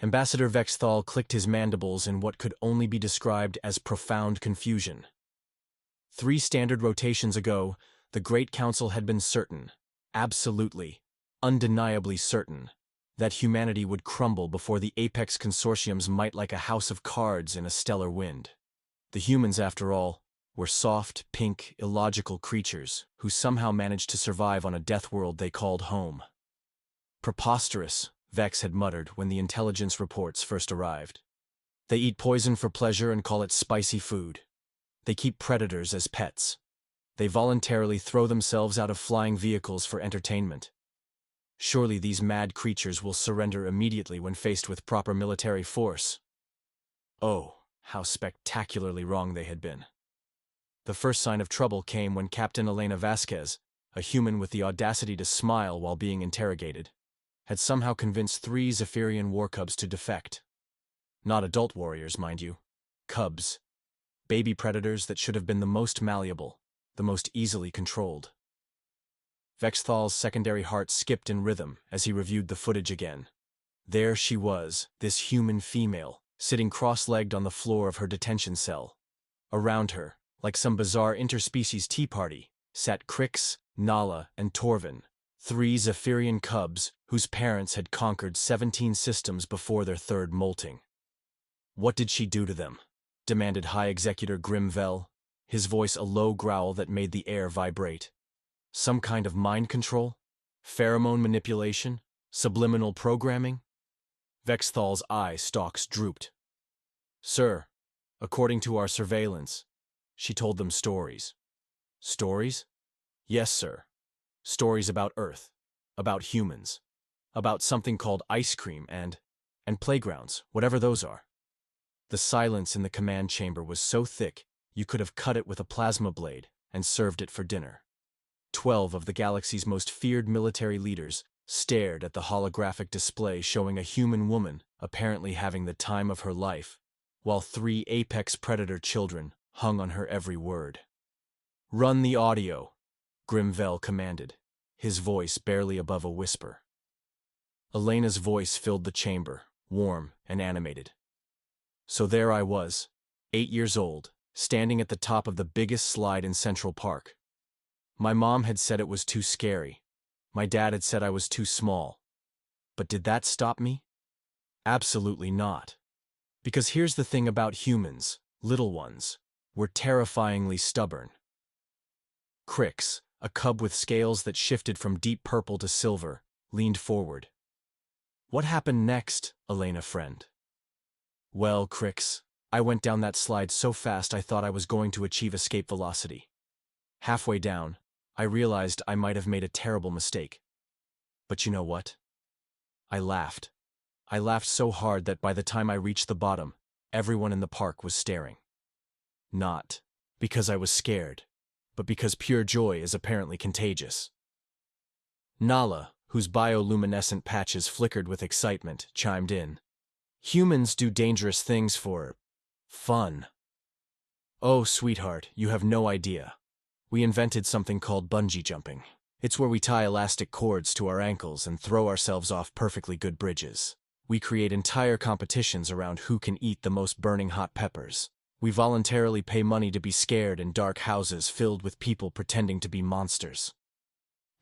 Ambassador Vexthal clicked his mandibles in what could only be described as profound confusion. 3 standard rotations ago, the Great Council had been certain, absolutely, undeniably certain, that humanity would crumble before the Apex Consortium's might like a house of cards in a stellar wind. The humans, after all, were soft, pink, illogical creatures who somehow managed to survive on a death world they called home. Preposterous, Vex had muttered when the intelligence reports first arrived. They eat poison for pleasure and call it spicy food. They keep predators as pets. They voluntarily throw themselves out of flying vehicles for entertainment. Surely these mad creatures will surrender immediately when faced with proper military force. Oh, how spectacularly wrong they had been. The first sign of trouble came when Captain Elena Vasquez, a human with the audacity to smile while being interrogated, had somehow convinced 3 Zephyrian war cubs to defect. Not adult warriors, mind you. Cubs. Baby predators that should have been the most malleable, the most easily controlled. Vexthal's secondary heart skipped in rhythm as he reviewed the footage again. There she was, this human female, sitting cross-legged on the floor of her detention cell. Around her, like some bizarre interspecies tea party, sat Crix, Nala, and Torvin, 3 Zephyrian cubs whose parents had conquered 17 systems before their 3rd molting. "What did she do to them?" demanded High Executor Grimvel, his voice a low growl that made the air vibrate. Some kind of mind control? Pheromone manipulation? Subliminal programming? Vexthal's eye stalks drooped. "Sir, according to our surveillance, she told them stories." "Stories?" "Yes, sir. Stories about Earth, about humans, about something called ice cream and playgrounds, whatever those are." The silence in the command chamber was so thick you could have cut it with a plasma blade and served it for dinner. 12 of the galaxy's most feared military leaders stared at the holographic display showing a human woman apparently having the time of her life, while 3 apex predator children hung on her every word. "Run the audio," Grimvel commanded, his voice barely above a whisper. Elena's voice filled the chamber, warm and animated. "So there I was, 8 years old, standing at the top of the biggest slide in Central Park. My mom had said it was too scary. My dad had said I was too small. But did that stop me? Absolutely not. Because here's the thing about humans, little ones. We're terrifyingly stubborn." Crix, a cub with scales that shifted from deep purple to silver, leaned forward. "What happened next, Elena friend?" "Well, Crix, I went down that slide so fast I thought I was going to achieve escape velocity. Halfway down, I realized I might have made a terrible mistake. But you know what? I laughed. I laughed so hard that by the time I reached the bottom, everyone in the park was staring. Not because I was scared, but because pure joy is apparently contagious." Nala, whose bioluminescent patches flickered with excitement, chimed in. "Humans do dangerous things for fun." "Oh, sweetheart, you have no idea. We invented something called bungee jumping. It's where we tie elastic cords to our ankles and throw ourselves off perfectly good bridges. We create entire competitions around who can eat the most burning hot peppers. We voluntarily pay money to be scared in dark houses filled with people pretending to be monsters."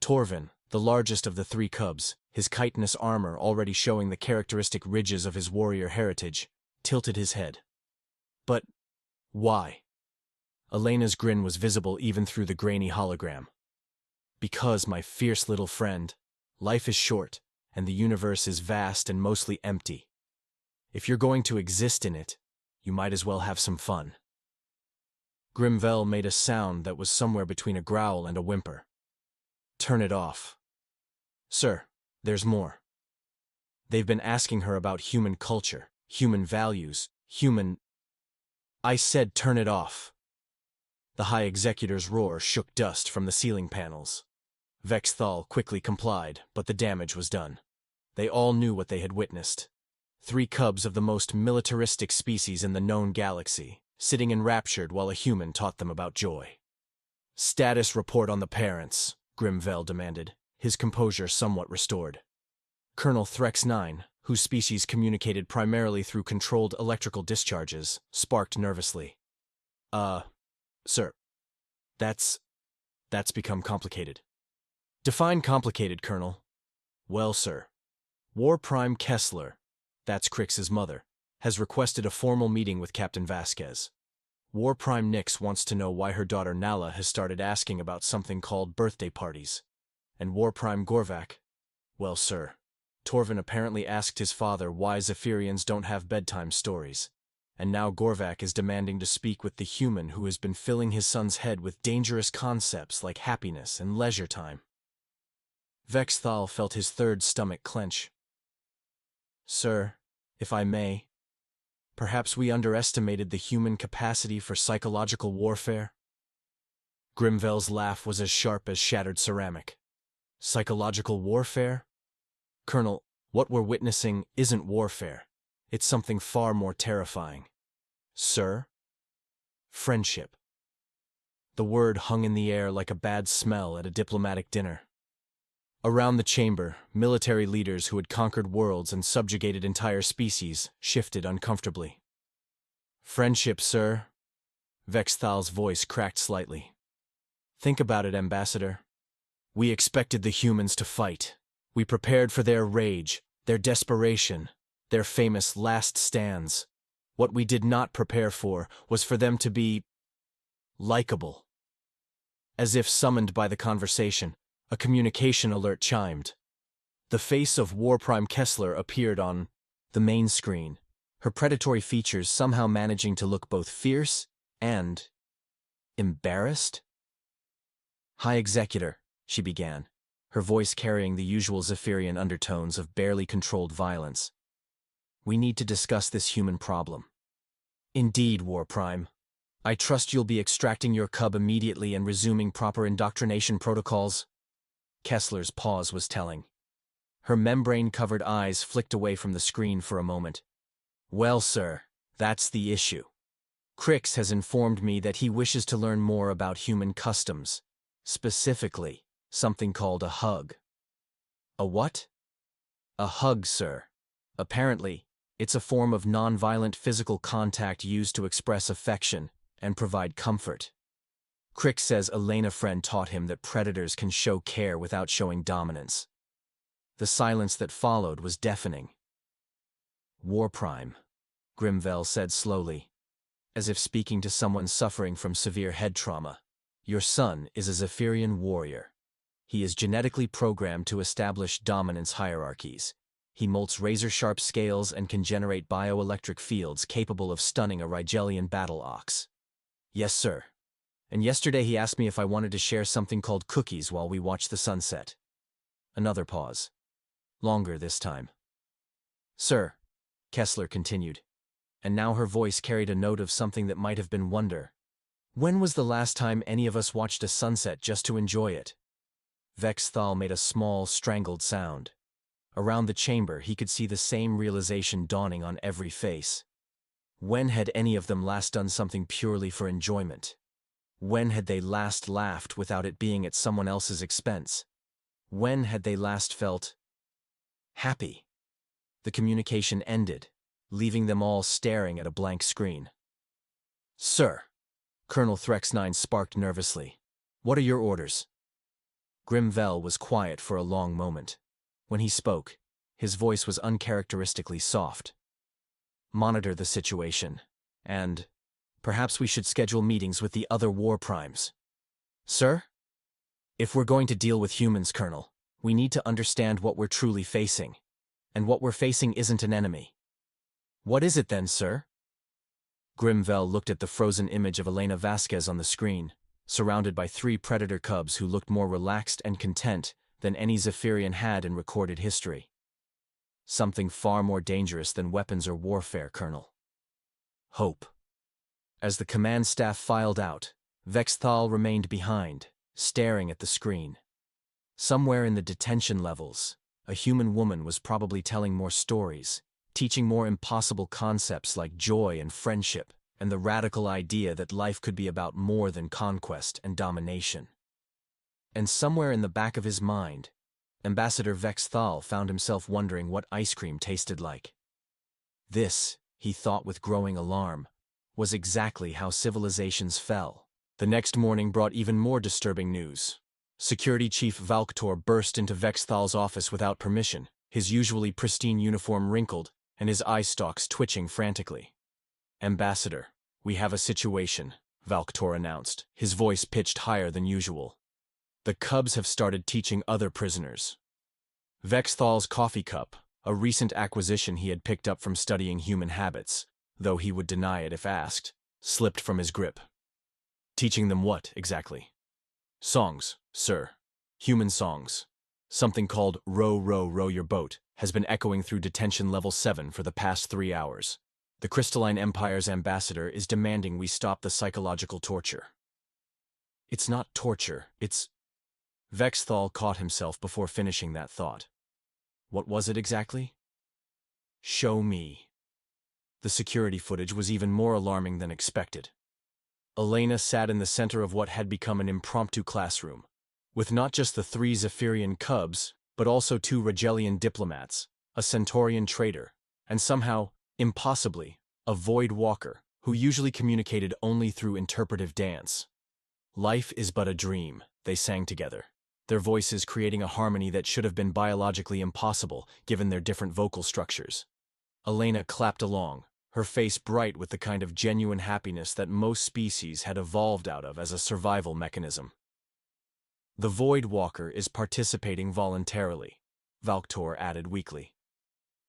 Torvin, the largest of the 3 cubs, his chitinous armor already showing the characteristic ridges of his warrior heritage, tilted his head. "But why?" Elena's grin was visible even through the grainy hologram. "Because, my fierce little friend, life is short, and the universe is vast and mostly empty. If you're going to exist in it, you might as well have some fun." Grimvel made a sound that was somewhere between a growl and a whimper. "Turn it off." "Sir, there's more. They've been asking her about human culture, human values, human—" "I said turn it off." The High Executor's roar shook dust from the ceiling panels. Vexthal quickly complied, but the damage was done. They all knew what they had witnessed. 3 cubs of the most militaristic species in the known galaxy, sitting enraptured while a human taught them about joy. "Status report on the parents," Grimvel demanded, his composure somewhat restored. Colonel Threx 9, whose species communicated primarily through controlled electrical discharges, sparked nervously. Sir, that's become complicated. Define complicated, Colonel. Well, sir, War Prime Kessler, that's Crix's mother, has requested a formal meeting with Captain Vasquez. War Prime Nix wants to know why her daughter Nala has started asking about something called birthday parties. And War Prime Gorvak, well, sir, Torvin apparently asked his father why Zephyrians don't have bedtime stories. And now Gorvak is demanding to speak with the human who has been filling his son's head with dangerous concepts like happiness and leisure time. Vexthal felt his third stomach clench. Sir, if I may, perhaps we underestimated the human capacity for psychological warfare? Grimvel's laugh was as sharp as shattered ceramic. Psychological warfare? Colonel, what we're witnessing isn't warfare. It's something far more terrifying. Sir? Friendship. The word hung in the air like a bad smell at a diplomatic dinner. Around the chamber, military leaders who had conquered worlds and subjugated entire species shifted uncomfortably. Friendship, sir? Vexthal's voice cracked slightly. Think about it, Ambassador. We expected the humans to fight. We prepared for their rage, their desperation, their famous last stands. What we did not prepare for was for them to be likable. As if summoned by the conversation, a communication alert chimed. The face of War Prime Kessler appeared on the main screen, her predatory features somehow managing to look both fierce and embarrassed. High Executor, she began, her voice carrying the usual Zephyrian undertones of barely controlled violence. We need to discuss this human problem. Indeed, War Prime. I trust you'll be extracting your cub immediately and resuming proper indoctrination protocols. Kessler's pause was telling. Her membrane-covered eyes flicked away from the screen for a moment. Well, sir, that's the issue. Crix has informed me that he wishes to learn more about human customs. Specifically, something called a hug. A what? A hug, sir. Apparently, it's a form of non-violent physical contact used to express affection and provide comfort. Crix says Elena Friend taught him that predators can show care without showing dominance. The silence that followed was deafening. War Prime, Grimvel said slowly, as if speaking to someone suffering from severe head trauma. Your son is a Zephyrian warrior. He is genetically programmed to establish dominance hierarchies. He molts razor-sharp scales and can generate bioelectric fields capable of stunning a Rigelian battle ox. Yes, sir. And yesterday he asked me if I wanted to share something called cookies while we watch the sunset. Another pause. Longer this time. Sir, Kessler continued, and now her voice carried a note of something that might have been wonder. When was the last time any of us watched a sunset just to enjoy it? Vexthal made a small, strangled sound. Around the chamber, he could see the same realization dawning on every face. When had any of them last done something purely for enjoyment? When had they last laughed without it being at someone else's expense? When had they last felt happy? The communication ended, leaving them all staring at a blank screen. Sir, Colonel Threx9 sparked nervously. What are your orders? Grimvel was quiet for a long moment. When he spoke, his voice was uncharacteristically soft. Monitor the situation, and perhaps we should schedule meetings with the other war primes. Sir? If we're going to deal with humans, Colonel, we need to understand what we're truly facing. And what we're facing isn't an enemy. What is it then, sir? Grimvel looked at the frozen image of Elena Vasquez on the screen, surrounded by 3 predator cubs who looked more relaxed and content than any Zephyrian had in recorded history. Something far more dangerous than weapons or warfare, Colonel. Hope. As the command staff filed out, Vexthal remained behind, staring at the screen. Somewhere in the detention levels, a human woman was probably telling more stories, teaching more impossible concepts like joy and friendship, and the radical idea that life could be about more than conquest and domination. And somewhere in the back of his mind, Ambassador Vexthal found himself wondering what ice cream tasted like. This, he thought with growing alarm, was exactly how civilizations fell. The next morning brought even more disturbing news. Security Chief Valktor burst into Vexthal's office without permission, his usually pristine uniform wrinkled and his eye stalks twitching frantically. "Ambassador, we have a situation," Valktor announced, his voice pitched higher than usual. "The Cubs have started teaching other prisoners." Vexthal's coffee cup, a recent acquisition he had picked up from studying human habits, though he would deny it if asked, slipped from his grip. "Teaching them what, exactly?" "Songs, sir. Human songs. Something called Row, Row, Row Your Boat has been echoing through detention level 7 for the past 3 hours. The Crystalline Empire's ambassador is demanding we stop the psychological torture." "It's not torture, it's—" Vexthal caught himself before finishing that thought. What was it exactly? "Show me." The security footage was even more alarming than expected. Elena sat in the center of what had become an impromptu classroom, with not just the 3 Zephyrian cubs, but also 2 Regelian diplomats, a Centaurian trader, and somehow, impossibly, a Void Walker, who usually communicated only through interpretive dance. "Life is but a dream," they sang together, their voices creating a harmony that should have been biologically impossible given their different vocal structures. Elena clapped along, her face bright with the kind of genuine happiness that most species had evolved out of as a survival mechanism. "The Void Walker is participating voluntarily," Valktor added weakly.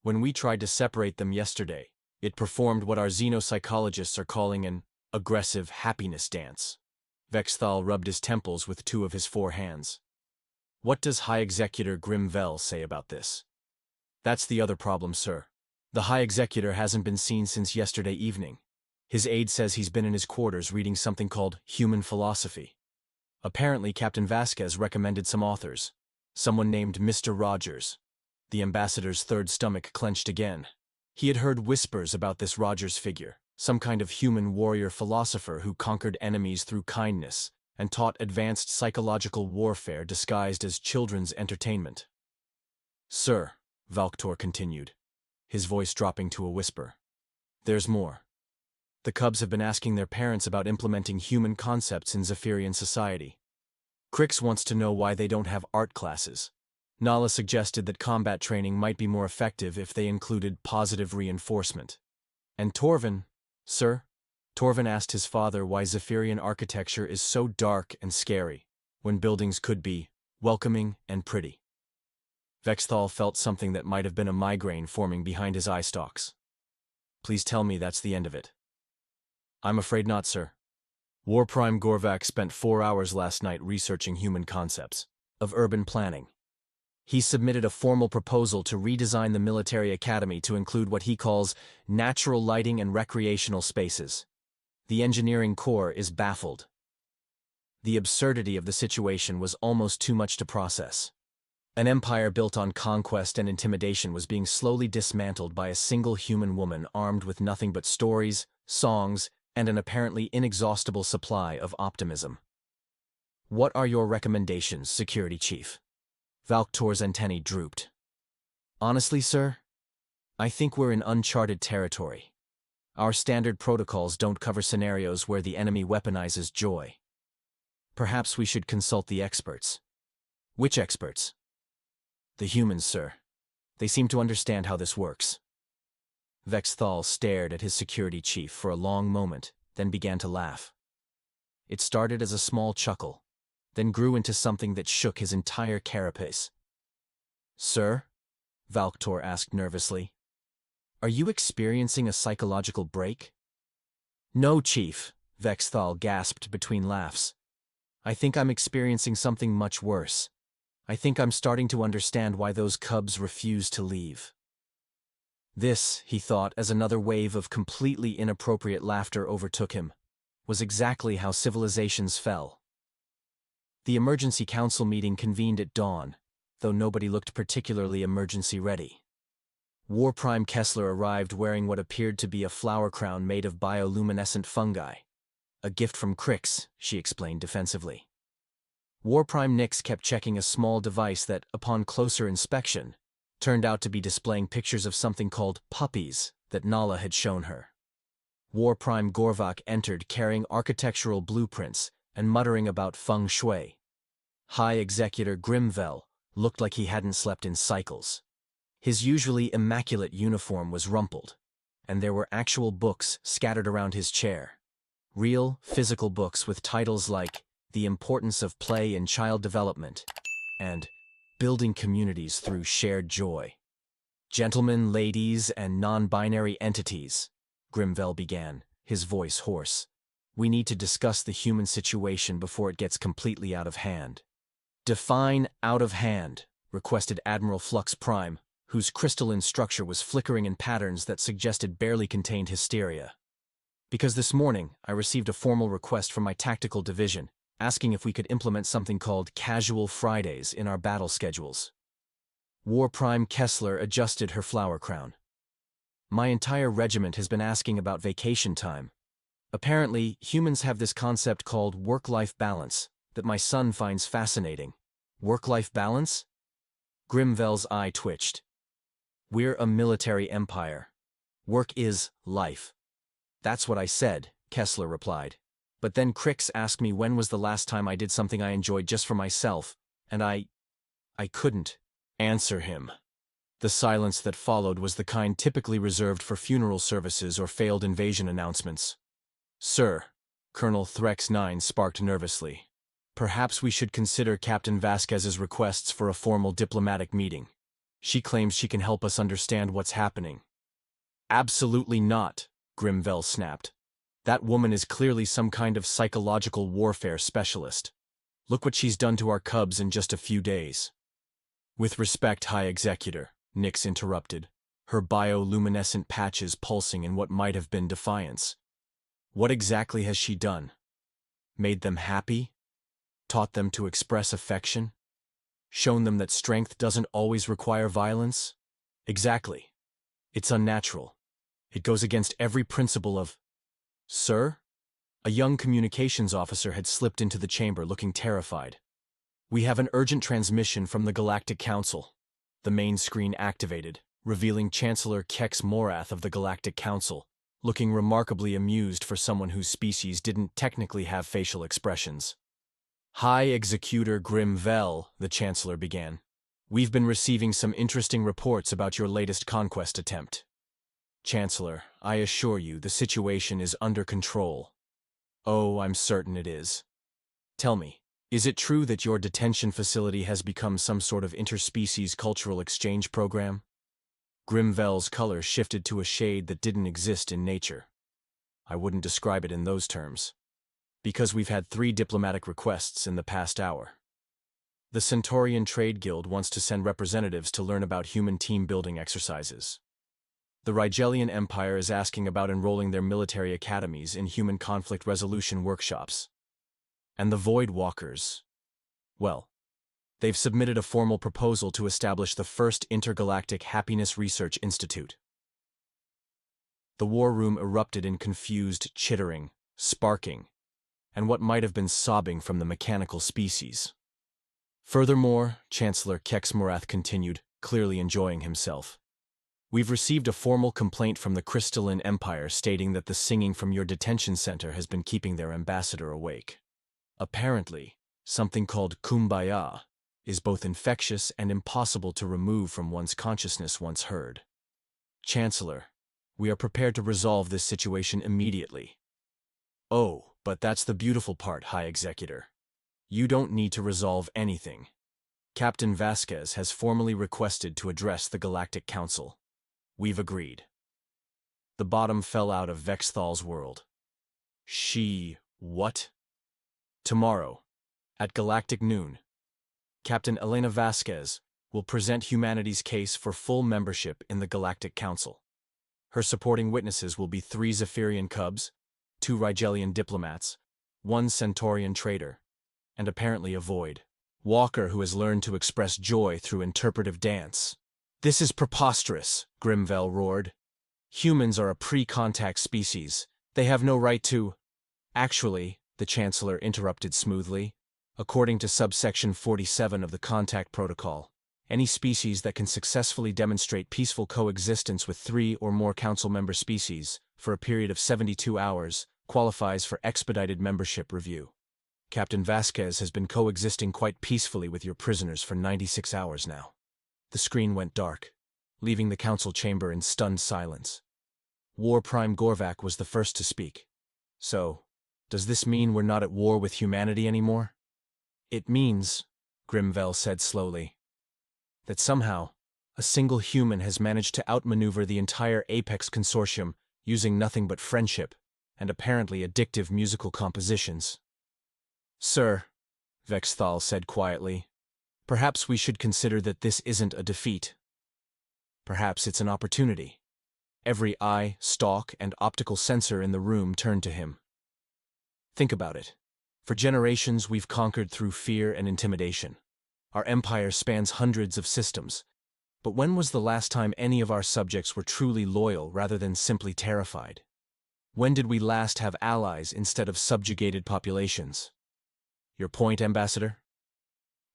"When we tried to separate them yesterday, it performed what our xenopsychologists are calling an aggressive happiness dance." Vexthal rubbed his temples with 2 of his 4 hands. "What does High Executor Grimvel say about this?" "That's the other problem, sir. The High Executor hasn't been seen since yesterday evening. His aide says he's been in his quarters reading something called Human Philosophy. Apparently Captain Vasquez recommended some authors. Someone named Mr. Rogers." The ambassador's third stomach clenched again. He had heard whispers about this Rogers figure, some kind of human warrior philosopher who conquered enemies through kindness and taught advanced psychological warfare disguised as children's entertainment. "Sir," Valktor continued, his voice dropping to a whisper, "there's more. The Cubs have been asking their parents about implementing human concepts in Zephyrian society. Crix wants to know why they don't have art classes. Nala suggested that combat training might be more effective if they included positive reinforcement. And Torvin, sir?" Torvin asked his father why Zephyrian architecture is so dark and scary, when buildings could be welcoming and pretty. Vexthal felt something that might have been a migraine forming behind his eye stalks. "Please tell me that's the end of it." "I'm afraid not, sir. War Prime Gorvak spent 4 hours last night researching human concepts of urban planning. He submitted a formal proposal to redesign the military academy to include what he calls natural lighting and recreational spaces. The engineering corps is baffled." The absurdity of the situation was almost too much to process. An empire built on conquest and intimidation was being slowly dismantled by a single human woman armed with nothing but stories, songs, and an apparently inexhaustible supply of optimism. "What are your recommendations, Security Chief?" Valktor's antennae drooped. "Honestly, sir, I think we're in uncharted territory. Our standard protocols don't cover scenarios where the enemy weaponizes joy. Perhaps we should consult the experts." "Which experts?" "The humans, sir. They seem to understand how this works." Vexthal stared at his security chief for a long moment, then began to laugh. It started as a small chuckle, then grew into something that shook his entire carapace. "Sir?" Valktor asked nervously. "Are you experiencing a psychological break?" "No, Chief," Vexthal gasped between laughs. "I think I'm experiencing something much worse. I think I'm starting to understand why those Cubs refuse to leave." This, he thought as another wave of completely inappropriate laughter overtook him, was exactly how civilizations fell. The emergency council meeting convened at dawn, though nobody looked particularly emergency ready. War Prime Kessler arrived wearing what appeared to be a flower crown made of bioluminescent fungi. "A gift from Crix," she explained defensively. Warprime Nix kept checking a small device that, upon closer inspection, turned out to be displaying pictures of something called puppies that Nala had shown her. Warprime Gorvak entered carrying architectural blueprints and muttering about feng shui. High Executor Grimvel looked like he hadn't slept in cycles. His usually immaculate uniform was rumpled, and there were actual books scattered around his chair. Real, physical books with titles like The Importance of Play in Child Development and Building Communities Through Shared Joy. Gentlemen, ladies, and non-binary entities, Grimvel began, his voice hoarse. We need to discuss the human situation before it gets completely out of hand. Define out of hand, requested Admiral Flux Prime, whose crystalline structure was flickering in patterns that suggested barely contained hysteria. Because this morning, I received a formal request from my tactical division, asking if we could implement something called Casual Fridays in our battle schedules. Warprime Kessler adjusted her flower crown. My entire regiment has been asking about vacation time. Apparently, humans have this concept called work-life balance that my son finds fascinating. Work-life balance? Grimvel's eye twitched. We're a military empire. Work is life. That's what I said, Kessler replied. But then Crix asked me when was the last time I did something I enjoyed just for myself, and I couldn't answer him. The silence that followed was the kind typically reserved for funeral services or failed invasion announcements. Sir, Colonel Threx 9 sparked nervously. Perhaps we should consider Captain Vasquez's requests for a formal diplomatic meeting. She claims she can help us understand what's happening. Absolutely not, Grimvel snapped. That woman is clearly some kind of psychological warfare specialist. Look what she's done to our cubs in just a few days. With respect, High Executor, Nix interrupted, her bioluminescent patches pulsing in what might have been defiance. What exactly has she done? Made them happy? Taught them to express affection? Shown them that strength doesn't always require violence? Exactly. It's unnatural. It goes against every principle of... Sir? A young communications officer had slipped into the chamber looking terrified. We have an urgent transmission from the Galactic Council. The main screen activated, revealing Chancellor Kex Morath of the Galactic Council, looking remarkably amused for someone whose species didn't technically have facial expressions. High Executor Grimvel, the Chancellor began. We've been receiving some interesting reports about your latest conquest attempt. Chancellor, I assure you the situation is under control. Oh, I'm certain it is. Tell me, is it true that your detention facility has become some sort of interspecies cultural exchange program? Grimvel's color shifted to a shade that didn't exist in nature. I wouldn't describe it in those terms. Because we've had 3 diplomatic requests in the past hour. The Centaurian Trade Guild wants to send representatives to learn about human team-building exercises. The Rigelian Empire is asking about enrolling their military academies in human conflict resolution workshops. And the Void Walkers, well, they've submitted a formal proposal to establish the first intergalactic happiness research institute. The war room erupted in confused chittering, sparking, and what might have been sobbing from the mechanical species. Furthermore, Chancellor Kex Morath continued, clearly enjoying himself. We've received a formal complaint from the Crystalline Empire stating that the singing from your detention center has been keeping their ambassador awake. Apparently, something called Kumbaya is both infectious and impossible to remove from one's consciousness once heard. Chancellor, we are prepared to resolve this situation immediately. Oh, but that's the beautiful part, High Executor. You don't need to resolve anything. Captain Vasquez has formally requested to address the Galactic Council. We've agreed. The bottom fell out of Vexthal's world. What? Tomorrow, at Galactic noon, Captain Elena Vasquez will present humanity's case for full membership in the Galactic Council. Her supporting witnesses will be 3 Zephyrian cubs, 2 Rigelian diplomats, 1 Centaurian trader, and apparently a Void Walker who has learned to express joy through interpretive dance. This is preposterous, Grimvel roared. Humans are a pre-contact species. They have no right to... Actually, the Chancellor interrupted smoothly, According to subsection 47 of the Contact Protocol, any species that can successfully demonstrate peaceful coexistence with 3 or more council member species for a period of 72 hours qualifies for expedited membership review. Captain Vasquez has been coexisting quite peacefully with your prisoners for 96 hours now. The screen went dark, leaving the council chamber in stunned silence. War Prime Gorvac was the first to speak. So, does this mean we're not at war with humanity anymore? It means, Grimvel said slowly, that somehow, a single human has managed to outmaneuver the entire Apex Consortium using nothing but friendship and apparently addictive musical compositions. Sir, Vexthal said quietly, perhaps we should consider that this isn't a defeat. Perhaps it's an opportunity. Every eye, stalk, and optical sensor in the room turned to him. Think about it. For generations, we've conquered through fear and intimidation. Our empire spans hundreds of systems. But when was the last time any of our subjects were truly loyal rather than simply terrified? When did we last have allies instead of subjugated populations? Your point, Ambassador?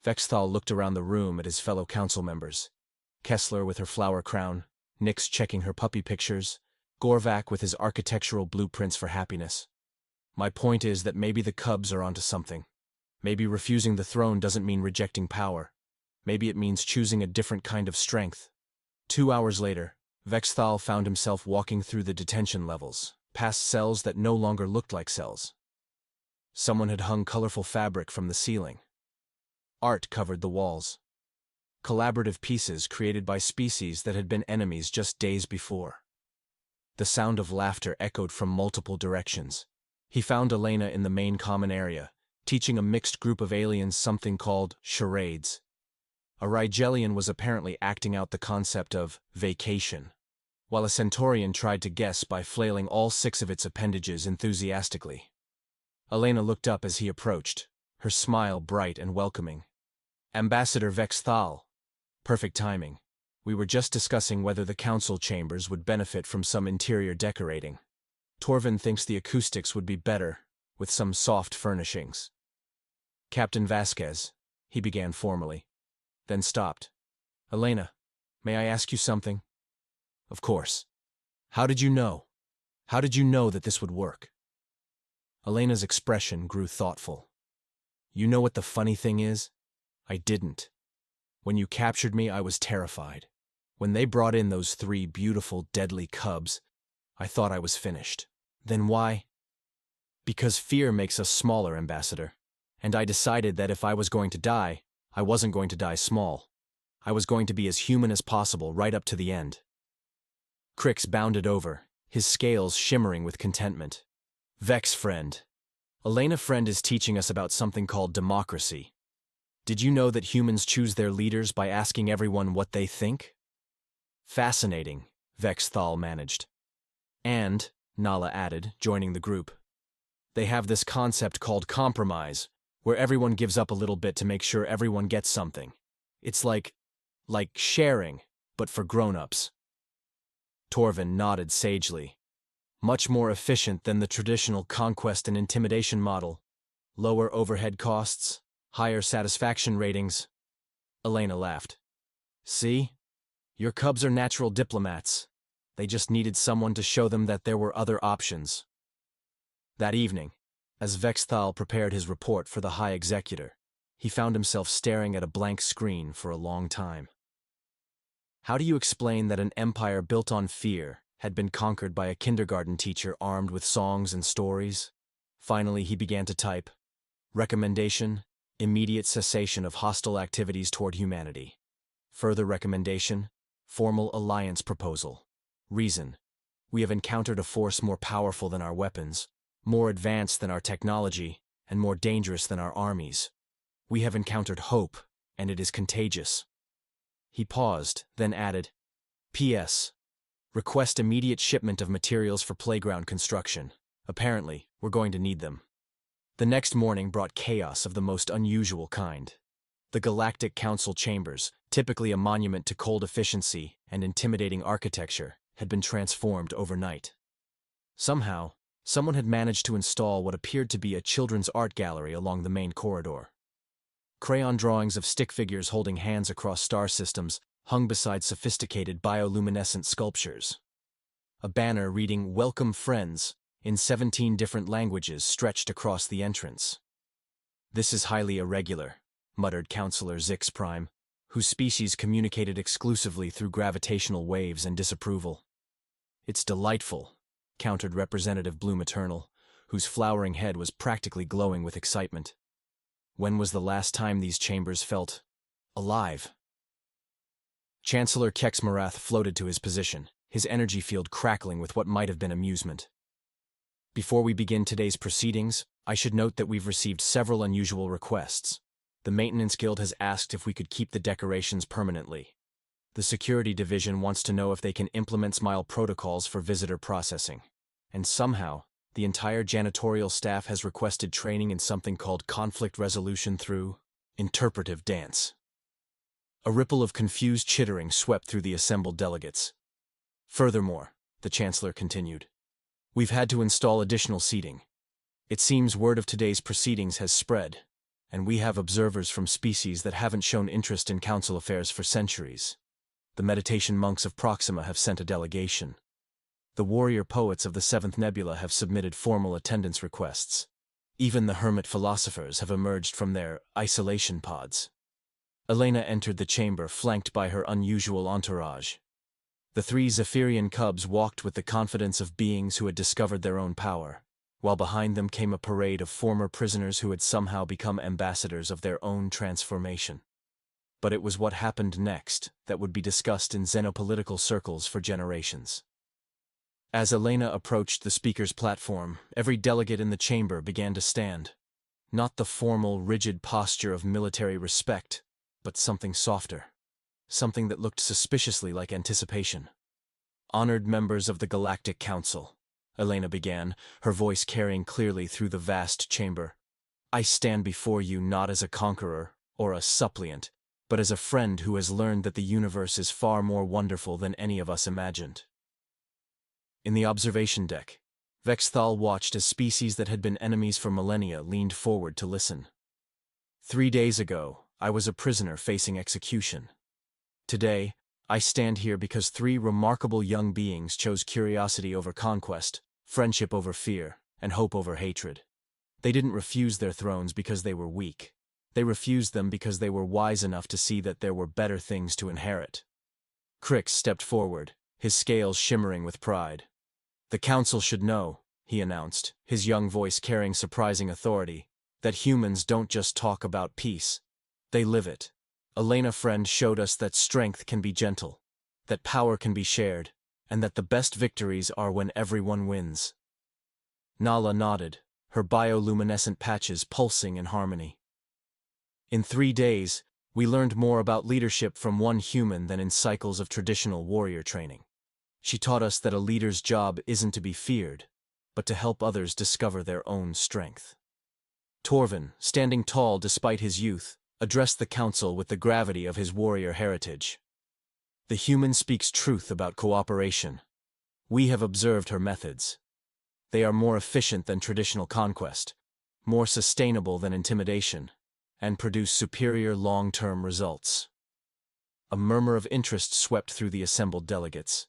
Vexthal looked around the room at his fellow council members. Kessler with her flower crown, Nyx checking her puppy pictures, Gorvac with his architectural blueprints for happiness. My point is that maybe the Cubs are onto something. Maybe refusing the throne doesn't mean rejecting power. Maybe it means choosing a different kind of strength. 2 hours later, Vexthal found himself walking through the detention levels, past cells that no longer looked like cells. Someone had hung colorful fabric from the ceiling. Art covered the walls. Collaborative pieces created by species that had been enemies just days before. The sound of laughter echoed from multiple directions. He found Elena in the main common area, teaching a mixed group of aliens something called charades. A Rigelian was apparently acting out the concept of vacation, while a Centaurian tried to guess by flailing all 6 of its appendages enthusiastically. Elena looked up as he approached, her smile bright and welcoming. Ambassador Vexthal. Perfect timing. We were just discussing whether the council chambers would benefit from some interior decorating. Torvin thinks the acoustics would be better with some soft furnishings. Captain Vasquez, he began formally, then stopped. Elena, may I ask you something? Of course. How did you know? How did you know that this would work? Elena's expression grew thoughtful. You know what the funny thing is? I didn't. When you captured me, I was terrified. When they brought in those 3 beautiful, deadly cubs, I thought I was finished. Then why? Because fear makes us smaller, Ambassador. And I decided that if I was going to die, I wasn't going to die small. I was going to be as human as possible right up to the end. Crix bounded over, his scales shimmering with contentment. Vex friend. Elena friend is teaching us about something called democracy. Did you know that humans choose their leaders by asking everyone what they think? Fascinating, Vexthal managed. And, Nala added, joining the group, they have this concept called compromise, where everyone gives up a little bit to make sure everyone gets something. It's like sharing, but for grown-ups. Torvin nodded sagely. Much more efficient than the traditional conquest and intimidation model. Lower overhead costs, higher satisfaction ratings. Elena laughed. See? Your cubs are natural diplomats. They just needed someone to show them that there were other options. That evening, as Vexthal prepared his report for the High Executor, he found himself staring at a blank screen for a long time. How do you explain that an empire built on fear had been conquered by a kindergarten teacher armed with songs and stories? Finally, he began to type, recommendation, immediate cessation of hostile activities toward humanity. Further recommendation, formal alliance proposal. Reason, we have encountered a force more powerful than our weapons, more advanced than our technology, and more dangerous than our armies. We have encountered hope, and it is contagious. He paused, then added, P.S. Request immediate shipment of materials for playground construction. Apparently, we're going to need them. The next morning brought chaos of the most unusual kind. The Galactic Council chambers, typically a monument to cold efficiency and intimidating architecture, had been transformed overnight. Somehow, someone had managed to install what appeared to be a children's art gallery along the main corridor. Crayon drawings of stick figures holding hands across star systems hung beside sophisticated bioluminescent sculptures. A banner reading "Welcome Friends" in 17 different languages stretched across the entrance. "This is highly irregular," muttered Counselor Zix Prime, whose species communicated exclusively through gravitational waves and disapproval. "It's delightful," countered Representative Blue Maternal, whose flowering head was practically glowing with excitement. When was the last time these chambers felt alive? Chancellor Kexmarath floated to his position, his energy field crackling with what might have been amusement. "Before we begin today's proceedings, I should note that we've received several unusual requests. The Maintenance Guild has asked if we could keep the decorations permanently. The Security Division wants to know if they can implement SMILE protocols for visitor processing. And somehow, the entire janitorial staff has requested training in something called conflict resolution through interpretive dance." A ripple of confused chittering swept through the assembled delegates. "Furthermore," the Chancellor continued, "we've had to install additional seating. It seems word of today's proceedings has spread, and we have observers from species that haven't shown interest in council affairs for centuries. The meditation monks of Proxima have sent a delegation. The warrior poets of the Seventh Nebula have submitted formal attendance requests. Even the hermit philosophers have emerged from their isolation pods." Elena entered the chamber, flanked by her unusual entourage. The 3 Zephyrian cubs walked with the confidence of beings who had discovered their own power, while behind them came a parade of former prisoners who had somehow become ambassadors of their own transformation. But it was what happened next that would be discussed in xenopolitical circles for generations. As Elena approached the speaker's platform, every delegate in the chamber began to stand. Not the formal, rigid posture of military respect, but something softer. Something that looked suspiciously like anticipation. "Honored members of the Galactic Council," Elena began, her voice carrying clearly through the vast chamber. "I stand before you not as a conqueror or a suppliant, but as a friend who has learned that the universe is far more wonderful than any of us imagined." In the observation deck, Vexthal watched as species that had been enemies for millennia leaned forward to listen. 3 days ago, I was a prisoner facing execution. Today, I stand here because 3 remarkable young beings chose curiosity over conquest, friendship over fear, and hope over hatred. They didn't refuse their thrones because they were weak. They refused them because they were wise enough to see that there were better things to inherit. Crix stepped forward, his scales shimmering with pride. "The Council should know," he announced, his young voice carrying surprising authority, "that humans don't just talk about peace. They live it. Elena Friend showed us that strength can be gentle, that power can be shared, and that the best victories are when everyone wins." Nala nodded, her bioluminescent patches pulsing in harmony. "In 3 days, we learned more about leadership from one human than in cycles of traditional warrior training. She taught us that a leader's job isn't to be feared, but to help others discover their own strength." Torvin, standing tall despite his youth, addressed the council with the gravity of his warrior heritage. "The human speaks truth about cooperation. We have observed her methods. They are more efficient than traditional conquest, more sustainable than intimidation, and produce superior long-term results." A murmur of interest swept through the assembled delegates.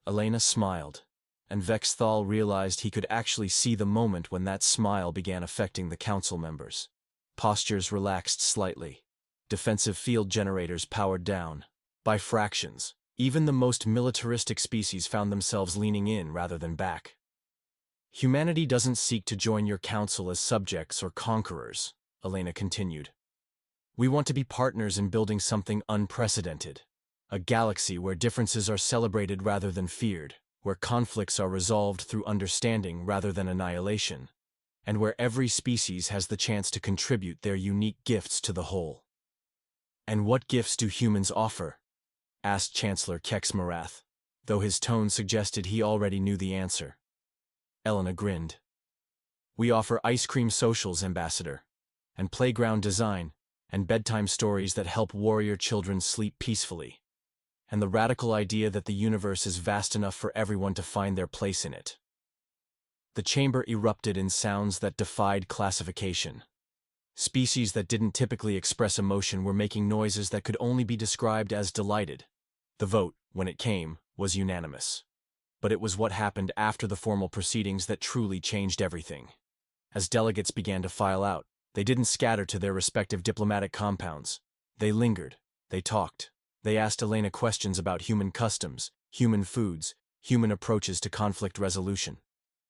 Elena smiled, and Vexthal realized he could actually see the moment when that smile began affecting the council members. Postures relaxed slightly. Defensive field generators powered down. By fractions, even the most militaristic species found themselves leaning in rather than back. "Humanity doesn't seek to join your council as subjects or conquerors," Elena continued. "We want to be partners in building something unprecedented. A galaxy where differences are celebrated rather than feared, where conflicts are resolved through understanding rather than annihilation, and where every species has the chance to contribute their unique gifts to the whole." "And what gifts do humans offer?" asked Chancellor Kexmarath, though his tone suggested he already knew the answer. Elena grinned. "We offer ice cream socials, Ambassador, and playground design, and bedtime stories that help warrior children sleep peacefully, and the radical idea that the universe is vast enough for everyone to find their place in it." The chamber erupted in sounds that defied classification. Species that didn't typically express emotion were making noises that could only be described as delighted. The vote, when it came, was unanimous. But it was what happened after the formal proceedings that truly changed everything. As delegates began to file out, they didn't scatter to their respective diplomatic compounds. They lingered, they talked, they asked Elena questions about human customs, human foods, human approaches to conflict resolution.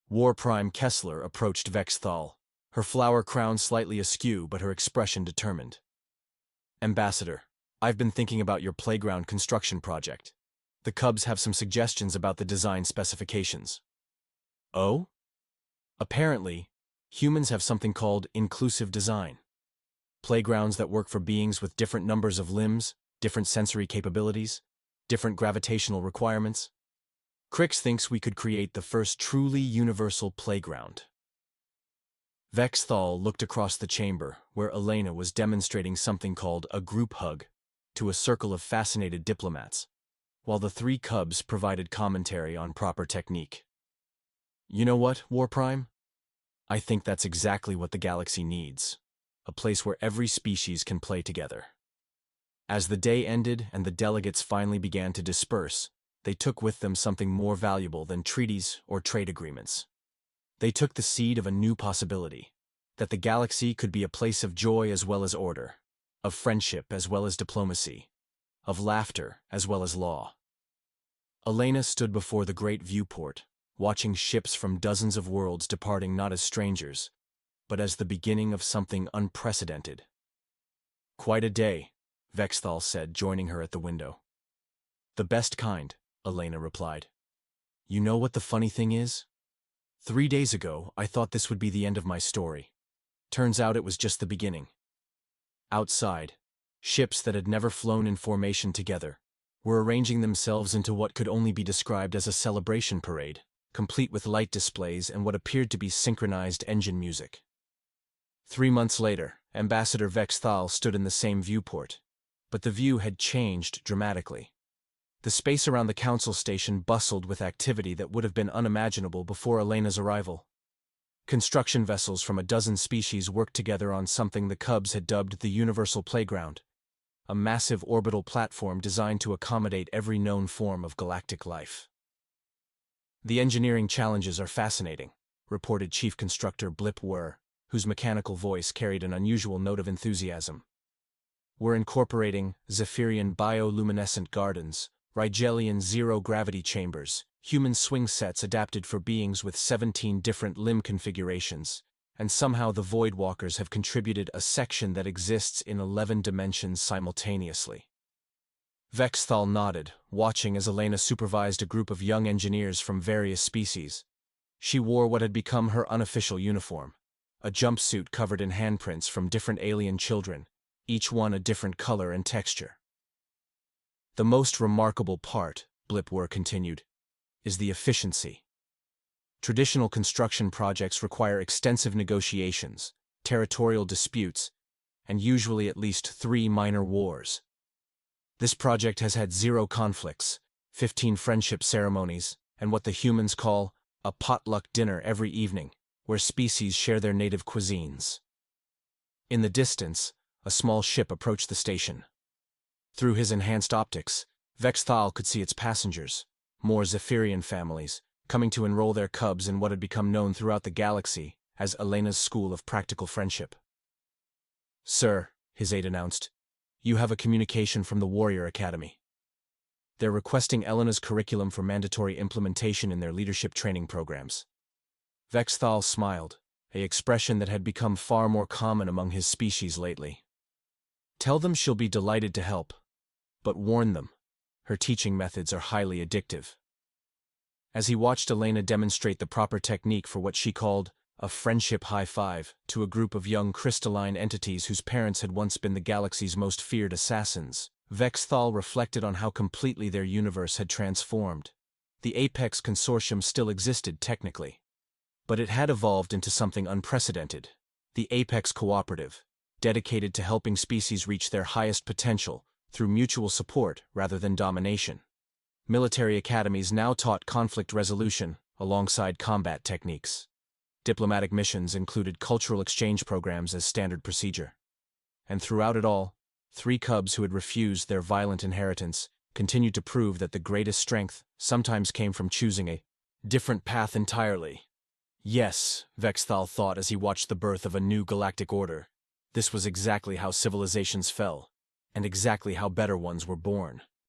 War Prime Kessler approached Vexthal, her flower crown slightly askew but her expression determined. Ambassador, I've been thinking about your playground construction project. The Cubs have some suggestions about the design specifications. Oh? Apparently, humans have something called inclusive design. Playgrounds that work for beings with different numbers of limbs, different sensory capabilities, different gravitational requirements. Crix thinks we could create the first truly universal playground. Vexthal looked across the chamber, where Elena was demonstrating something called a group hug, to a circle of fascinated diplomats, while the three Cubs provided commentary on proper technique. You know what, War Prime? I think that's exactly what the galaxy needs. A place where every species can play together. As the day ended and the delegates finally began to disperse, they took with them something more valuable than treaties or trade agreements. They took the seed of a new possibility, that the galaxy could be a place of joy as well as order, of friendship as well as diplomacy, of laughter as well as law. Elena stood before the great viewport, watching ships from dozens of worlds departing not as strangers, but as the beginning of something unprecedented. Quite a day, Vexthal said, joining her at the window. The best kind, Elena replied. You know what the funny thing is? 3 days ago, I thought this would be the end of my story. Turns out it was just the beginning. Outside, ships that had never flown in formation together were arranging themselves into what could only be described as a celebration parade, complete with light displays and what appeared to be synchronized engine music. 3 months later, Ambassador Vexthal stood in the same viewport, but the view had changed dramatically. The space around the council station bustled with activity that would have been unimaginable before Elena's arrival. Construction vessels from a dozen species worked together on something the Cubs had dubbed the Universal Playground, a massive orbital platform designed to accommodate every known form of galactic life. The engineering challenges are fascinating, reported Chief Constructor Blip Wur, whose mechanical voice carried an unusual note of enthusiasm. We're incorporating Zephyrian bioluminescent gardens, Rigelian zero-gravity chambers, human swing sets adapted for beings with 17 different limb configurations, and somehow the Voidwalkers have contributed a section that exists in 11 dimensions simultaneously. Vexthal nodded, watching as Elena supervised a group of young engineers from various species. She wore what had become her unofficial uniform, a jumpsuit covered in handprints from different alien children, each one a different color and texture. The most remarkable part, Blipwur continued, is the efficiency. Traditional construction projects require extensive negotiations, territorial disputes, and usually at least 3 minor wars. This project has had 0 conflicts, 15 friendship ceremonies, and what the humans call a potluck dinner every evening, where species share their native cuisines. In the distance, a small ship approached the station. Through his enhanced optics, Vexthal could see its passengers, more Zephyrian families, coming to enroll their Cubs in what had become known throughout the galaxy as Elena's School of Practical Friendship. Sir, his aide announced, you have a communication from the Warrior Academy. They're requesting Elena's curriculum for mandatory implementation in their leadership training programs. Vexthal smiled, an expression that had become far more common among his species lately. Tell them she'll be delighted to help, but warn them, her teaching methods are highly addictive. As he watched Elena demonstrate the proper technique for what she called a friendship high five to a group of young crystalline entities whose parents had once been the galaxy's most feared assassins, Vexthal reflected on how completely their universe had transformed. The Apex Consortium still existed technically, but it had evolved into something unprecedented, the Apex Cooperative, dedicated to helping species reach their highest potential through mutual support rather than domination. Military academies now taught conflict resolution alongside combat techniques. Diplomatic missions included cultural exchange programs as standard procedure. And throughout it all, 3 cubs who had refused their violent inheritance continued to prove that the greatest strength sometimes came from choosing a different path entirely. Yes, Vexthal thought as he watched the birth of a new galactic order. This was exactly how civilizations fell, and exactly how better ones were born.